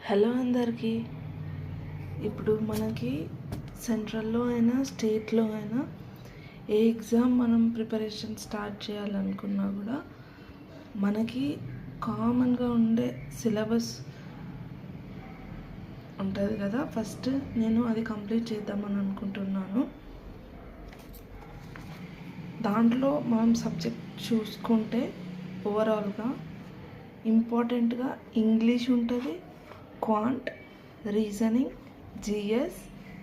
Hello అందరికీ. ఇప్పుడు మనకి సెంట్రల్లో అయినా స్టేట్లో అయినా ఏ ఎగ్జామ్ మనం ప్రిపరేషన్ స్టార్ట్ చేయాలనుకున్నా కూడా మనకి కామన్గా ఉండే సిలబస్ ఉంటుంది కదా. ఫస్ట్ నేను అది కంప్లీట్ చేద్దామని అనుకుంటున్నాను. దాంట్లో మనం సబ్జెక్ట్ చూసుకుంటే ఓవరాల్గా ఇంపార్టెంట్గా ఇంగ్లీష్ ఉంటుంది, quant, reasoning, GS,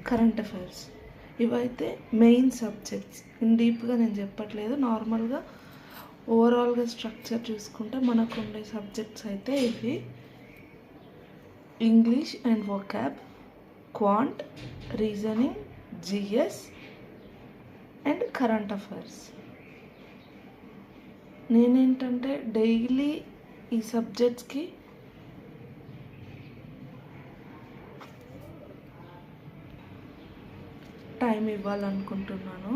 current affairs. ఇవైతే మెయిన్ సబ్జెక్ట్స్. ఇన్ డీప్గా నేను చెప్పట్లేదు, నార్మల్గా ఓవరాల్గా స్ట్రక్చర్ చూసుకుంటే మనకు ఉండే సబ్జెక్ట్స్ అయితే ఇవి: English and vocab, quant, reasoning, GS and current affairs. నేనేంటంటే డైలీ ఈ సబ్జెక్ట్స్కి టైం ఇవ్వాలనుకుంటున్నాను.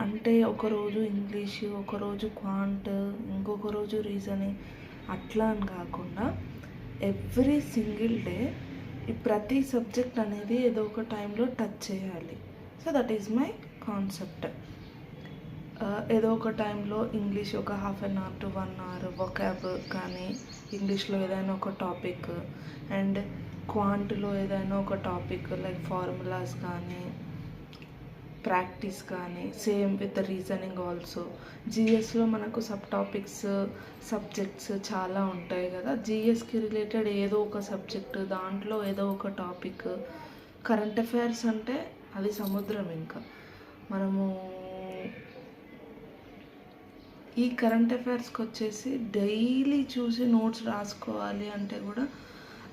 అంటే ఒకరోజు ఇంగ్లీషు, ఒకరోజు క్వాంట్, ఇంకొక రోజు రీజనింగ్, అట్లా అని కాకుండా ఎవ్రీ సింగిల్ డే ఈ ప్రతి సబ్జెక్ట్ అనేది ఏదో ఒక టైంలో టచ్ చేయాలి. So that is my concept. ఏదో ఒక టైంలో ఇంగ్లీష్ ఒక 1/2 hour to 1 hour, వొకాబ్ కానీ ఇంగ్లీష్లో ఏదైనా ఒక టాపిక్, అండ్ క్వాంట్లో ఏదైనా ఒక టాపిక్ లైక్ ఫార్ములాస్ కానీ ప్రాక్టీస్ కానీ, సేమ్ విత్ రీజనింగ్ ఆల్సో. జిఎస్లో మనకు సబ్ టాపిక్స్, సబ్జెక్ట్స్ చాలా ఉంటాయి కదా. జిఎస్కి రిలేటెడ్ ఏదో ఒక సబ్జెక్ట్, దాంట్లో ఏదో ఒక టాపిక్. కరెంట్ అఫైర్స్ అంటే అది సముద్రం. ఇంకా మనము ఈ కరెంట్ అఫైర్స్కి వచ్చేసి డైలీ చూసి నోట్స్ రాసుకోవాలి అంటే కూడా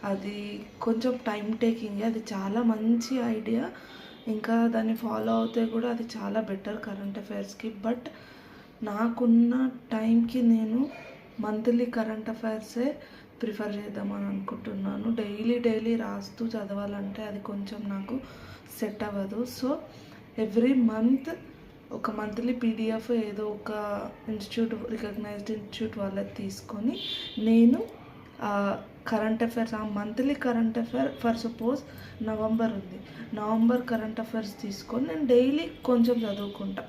అది కొంచెం టైం టేకింగ్. అది చాలా మంచి ఐడియా, ఇంకా దాన్ని ఫాలో అవుతే కూడా అది చాలా బెటర్ కరెంట్ అఫైర్స్కి. బట్ నాకున్న టైంకి నేను మంత్లీ కరెంట్ అఫైర్సే ప్రిఫర్ చేద్దామని అనుకుంటున్నాను. డైలీ రాస్తూ చదవాలంటే అది కొంచెం నాకు సెట్ అవ్వదు. సో ఎవ్రీ మంత్ ఒక మంత్లీ పీడిఎఫ్ ఏదో ఒక ఇన్స్టిట్యూట్, రికగ్నైజ్డ్ ఇన్స్టిట్యూట్ వాళ్ళకి తీసుకొని నేను కరెంట్ అఫైర్స్, ఆ monthly current affair for suppose November ఉంది, నవంబర్ కరెంట్ అఫైర్స్ తీసుకొని నేను డైలీ కొంచెం చదువుకుంటా.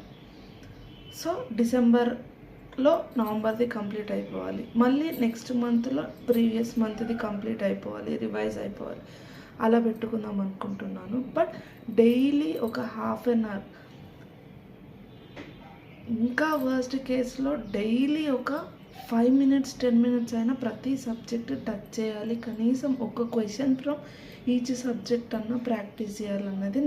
సో డిసెంబర్లో నవంబర్ది కంప్లీట్ అయిపోవాలి, మళ్ళీ నెక్స్ట్ మంత్లో ప్రీవియస్ మంత్ది కంప్లీట్ అయిపోవాలి, రివైజ్ అయిపోవాలి. అలా పెట్టుకుందాం అనుకుంటున్నాను. బట్ డైలీ ఒక 1/2 hour, ఇంకా వర్స్ట్ కేసులో డైలీ ఒక 5 minutes 10 minutes అయినా ప్రతి సబ్జెక్ట్ టచ్ చేయాలి. కనీసం ఒక క్వశ్చన్ ఫ్రమ్ ఈచ్ సబ్జెక్ట్ అన్న ప్రాక్టీస్ చేయాలన్నది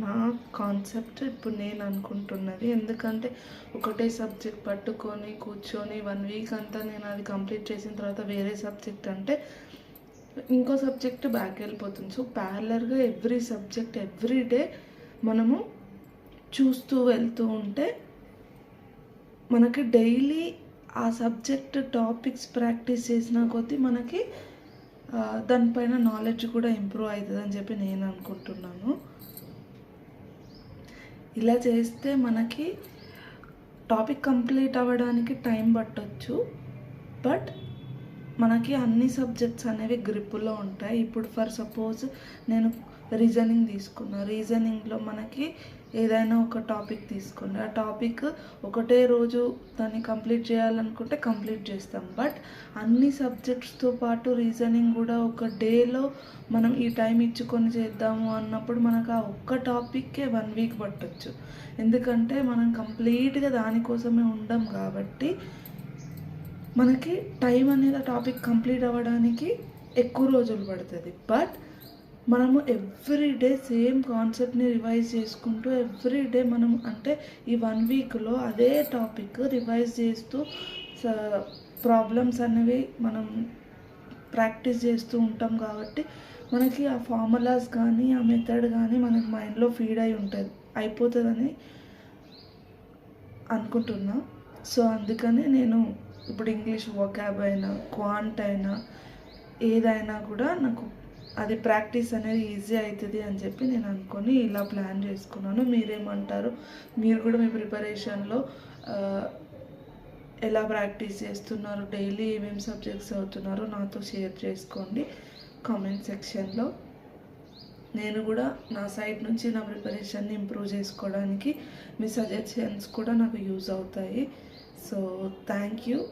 నా కాన్సెప్ట్. ఇప్పుడు నేను అనుకుంటున్నది. ఎందుకంటే ఒకటే సబ్జెక్ట్ పట్టుకొని కూర్చొని 1 week అంతా నేను అది కంప్లీట్ చేసిన తర్వాత వేరే సబ్జెక్ట్ అంటే ఇంకో సబ్జెక్ట్ బ్యాక్ వెళ్ళిపోతుంది. సో ప్యారలర్గా ఎవ్రీ సబ్జెక్ట్ ఎవ్రీ డే మనము చూస్తూ వెళ్తూ ఉంటే మనకి డైలీ ఆ సబ్జెక్ట్ టాపిక్స్ ప్రాక్టీస్ చేసిన కొద్దీ మనకి దానిపైన నాలెడ్జ్ కూడా ఇంప్రూవ్ అవుతుంది అని చెప్పి నేను అనుకుంటున్నాను. ఇలా చేస్తే మనకి టాపిక్ కంప్లీట్ అవ్వడానికి టైం పట్టొచ్చు, బట్ మనకి అన్ని సబ్జెక్ట్స్ అనేవి గ్రిప్పులో ఉంటాయి. ఇప్పుడు ఫర్ సపోజ్ నేను రీజనింగ్ తీసుకున్నా, రీజనింగ్లో మనకి ఏదైనా ఒక టాపిక్ తీసుకుని ఆ టాపిక్ ఒకటే రోజు దాన్ని కంప్లీట్ చేయాలనుకుంటే కంప్లీట్ చేస్తాం. బట్ అన్ని సబ్జెక్ట్స్తో పాటు రీజనింగ్ కూడా ఒక డేలో మనం ఈ టైం ఇచ్చుకొని చేద్దాము అన్నప్పుడు మనకు ఆ ఒక్క టాపిక్కే 1 week పట్టొచ్చు. ఎందుకంటే మనం కంప్లీట్గా దానికోసమే ఉండం కాబట్టి మనకి టైం అనేది ఆ టాపిక్ కంప్లీట్ అవ్వడానికి ఎక్కువ రోజులు పడుతుంది. బట్ మనము ఎవ్రీడే సేమ్ కాన్సెప్ట్ని రివైజ్ చేసుకుంటూ ఎవ్రీడే మనం అంటే ఈ 1 weekలో అదే టాపిక్ రివైజ్ చేస్తూ ప్రాబ్లమ్స్ అనేవి మనం ప్రాక్టీస్ చేస్తూ ఉంటాం కాబట్టి మనకి ఆ ఫార్ములాస్ కానీ ఆ మెథడ్ కానీ మనకి మైండ్లో ఫీడ్ అయి ఉంటుంది, అయిపోతుందని అనుకుంటున్నా. సో అందుకని నేను ఇప్పుడు ఇంగ్లీష్ వొకాబ్ అయినా క్వాంట్ అయినా ఏదైనా కూడా నాకు అది ప్రాక్టీస్ అనేది ఈజీ అవుతుంది అని చెప్పి నేను అనుకొని ఇలా ప్లాన్ చేసుకున్నాను. మీరేమంటారు? మీరు కూడా మీ ప్రిపరేషన్లో ఎలా ప్రాక్టీస్ చేస్తున్నారు, డైలీ ఏమేమి సబ్జెక్ట్స్ చదువుతున్నారో నాతో షేర్ చేసుకోండి. కామెంట్ సెక్షన్లో. నేను కూడా నా సైడ్ నుంచి నా ప్రిపరేషన్ని ఇంప్రూవ్ చేసుకోవడానికి మీ సజెషన్స్ కూడా నాకు యూజ్ అవుతాయి. So thank you.